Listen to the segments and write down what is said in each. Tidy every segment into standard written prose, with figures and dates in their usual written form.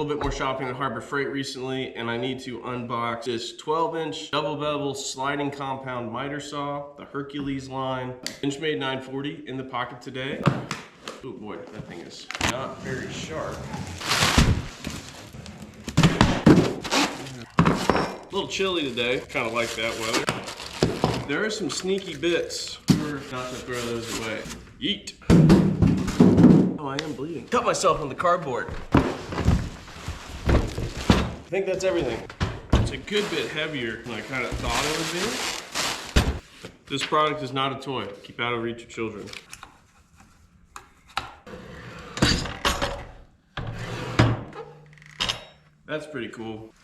little bit more shopping at Harbor Freight recently, and I need to unbox this 12-inch double bevel sliding compound miter saw, the Hercules line. Benchmade 940 in the pocket today. Oh boy, that thing is not very sharp. A little chilly today, kind of like that weather. There are some sneaky bits. Remember not to throw those away. Yeet. Oh, I am bleeding. Cut myself on the cardboard. I think that's everything. It's a good bit heavier than I kind of thought it would be. This product is not a toy. Keep out of reach of children. That's pretty cool.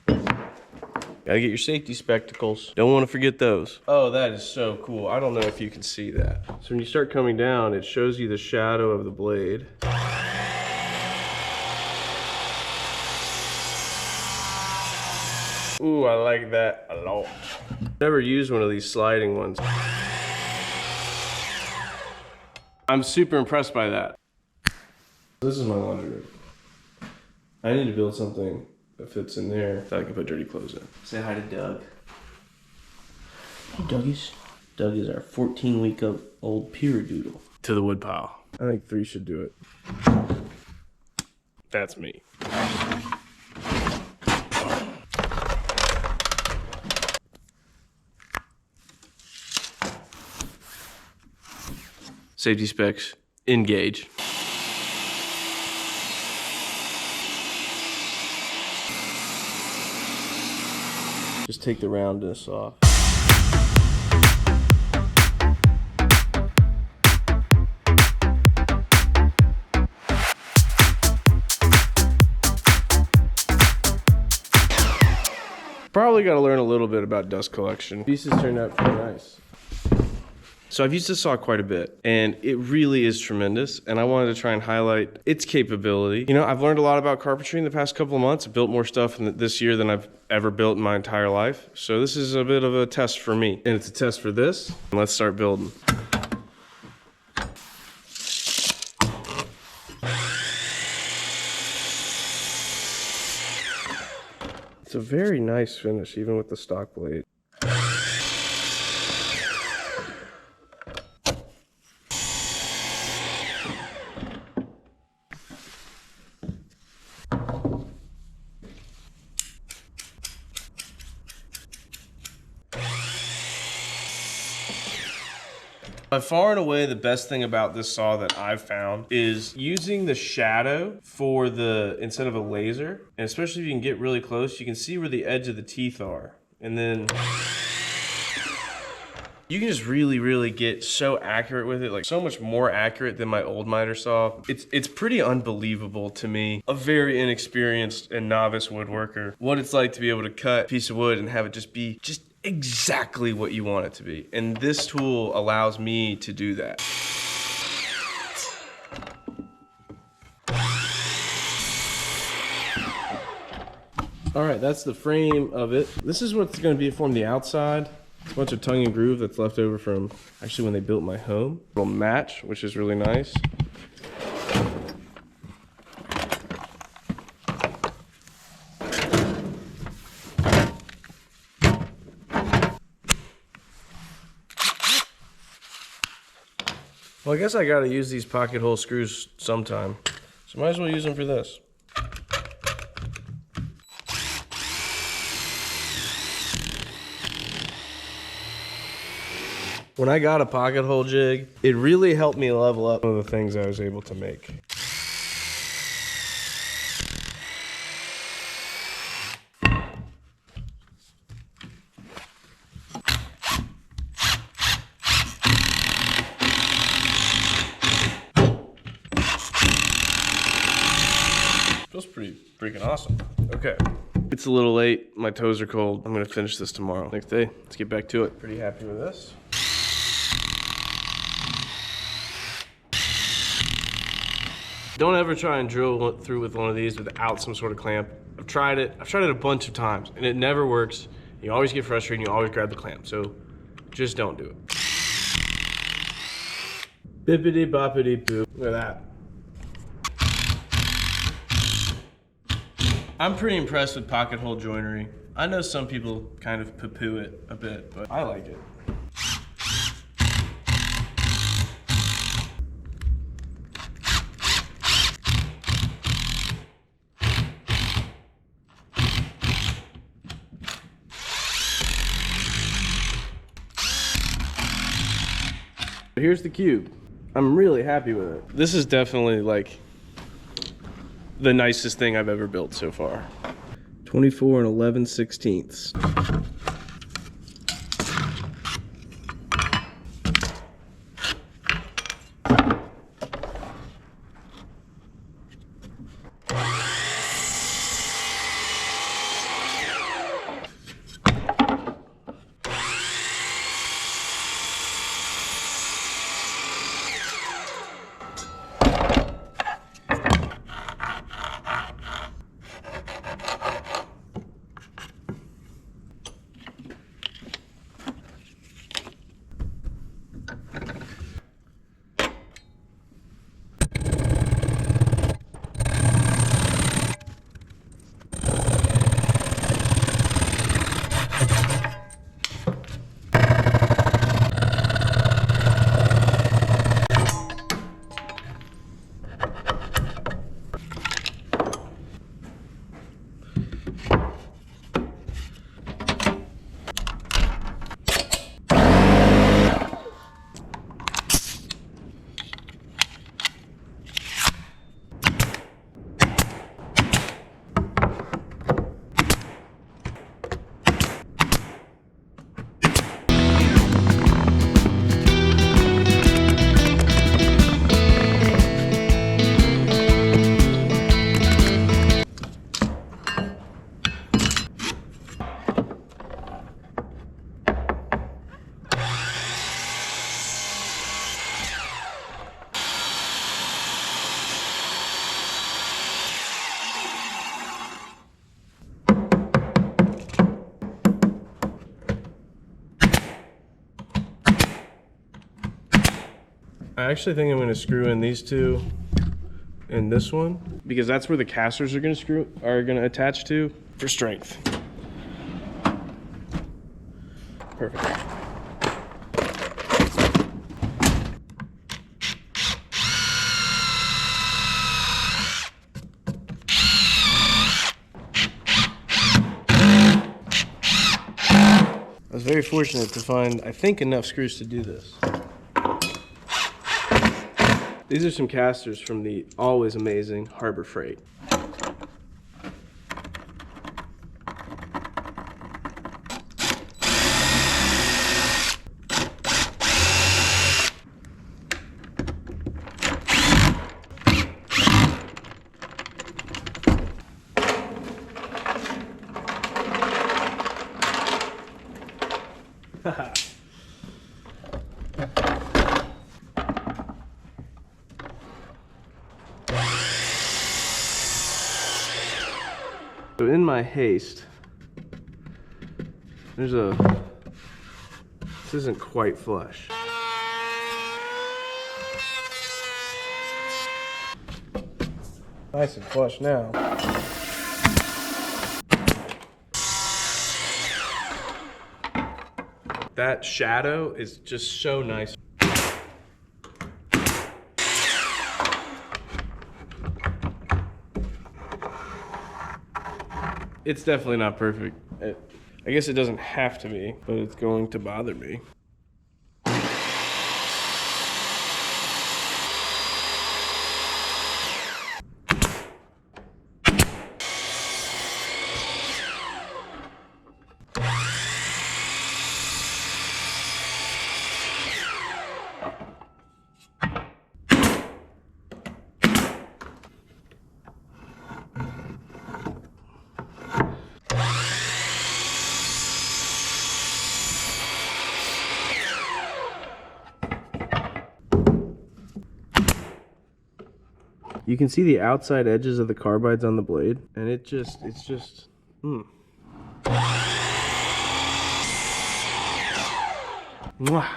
Gotta get your safety spectacles. Don't want to forget those. Oh, that is so cool. I don't know if you can see that. So when you start coming down, it shows you the shadow of the blade. Ooh, I like that a lot. Never used one of these sliding ones. I'm super impressed by that. This is my laundry room. I need to build something that fits in there that I can put dirty clothes in. Say hi to Doug. Hey, Douggies. Doug is our 14-week-old Piradoodle. To the wood pile. I think 3 should do it. That's me. Safety specs, engage. Just take the roundness off. Probably got to learn a little bit about dust collection. Pieces turned out pretty nice. So I've used this saw quite a bit, and it really is tremendous, and I wanted to try and highlight its capability. You know, I've learned a lot about carpentry in the past couple of months. I've built more stuff this year than I've ever built in my entire life. So this is a bit of a test for me, and it's a test for this. Let's start building. It's a very nice finish, even with the stock blade. By far and away, the best thing about this saw that I've found is using the shadow for instead of a laser. And especially if you can get really close, you can see where the edge of the teeth are. And then you can just really get so accurate with it, like so much more accurate than my old miter saw. It's pretty unbelievable to me, a very inexperienced and novice woodworker, what it's like to be able to cut a piece of wood and have it just be exactly what you want it to be. And this tool allows me to do that. All right, that's the frame of it. This is what's gonna be from the outside. It's a bunch of tongue and groove that's left over from actually when they built my home. It'll match, which is really nice. Well, I guess I gotta use these pocket hole screws sometime, so might as well use them for this. When I got a pocket hole jig, it really helped me level up one of the things I was able to make. Feels pretty freaking awesome. Okay. It's a little late. My toes are cold. I'm gonna finish this tomorrow. Next day, let's get back to it. Pretty happy with this. Don't ever try and drill through with one of these without some sort of clamp. I've tried it a bunch of times and it never works. You always get frustrated and you always grab the clamp. So just don't do it. Bippity boppity boo. Look at that. I'm pretty impressed with pocket hole joinery. I know some people kind of poo-poo it a bit, but I like it. Here's the cube. I'm really happy with it. This is definitely like the nicest thing I've ever built so far. 24 and 11/16. I actually think I'm going to screw in these two and this one because that's where the casters are going to attach to for strength. Perfect. I was very fortunate to find, I think, enough screws to do this. These are some casters from the always amazing Harbor Freight. So in my haste, this isn't quite flush. Nice and flush now. That shadow is just so nice. It's definitely not perfect. I guess it doesn't have to be, but it's going to bother me. You can see the outside edges of the carbides on the blade, and it's just, Mwah.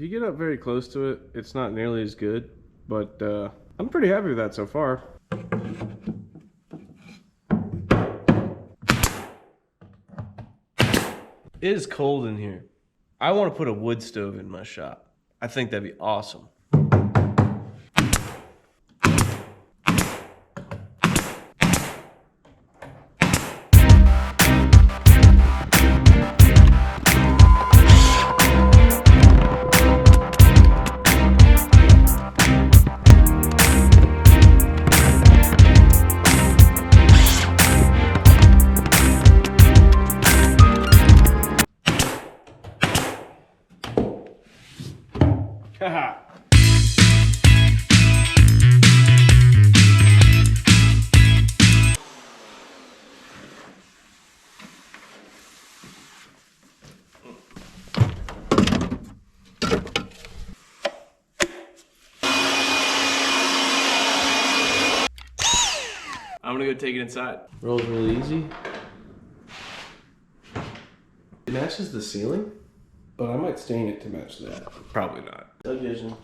you get up very close to it, it's not nearly as good, but I'm pretty happy with that so far. It is cold in here. I want to put a wood stove in my shop. I think that'd be awesome. Haha. I'm gonna go take it inside. Rolls really easy. It matches the ceiling, but I might stain it to match that. Probably not. Vision.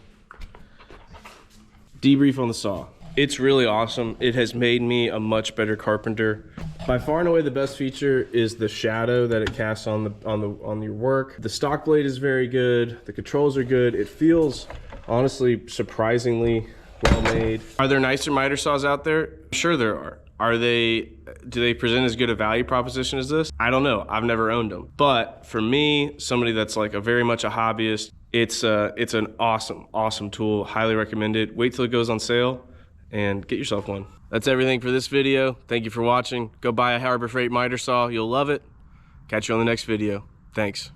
Debrief on the saw. It's really awesome. It has made me a much better carpenter. By far and away the best feature is the shadow that it casts on your work. The stock blade is very good. The controls are good. It feels honestly surprisingly well made. Are there nicer miter saws out there? Sure there are. Do they present as good a value proposition as this? I don't know. I've never owned them. But for me, somebody that's like very much a hobbyist, it's an awesome tool. Highly recommend it. Wait till it goes on sale and get yourself one. That's everything for this video. Thank you for watching. Go buy a Harbor Freight miter saw. You'll love it. Catch you on the next video. Thanks.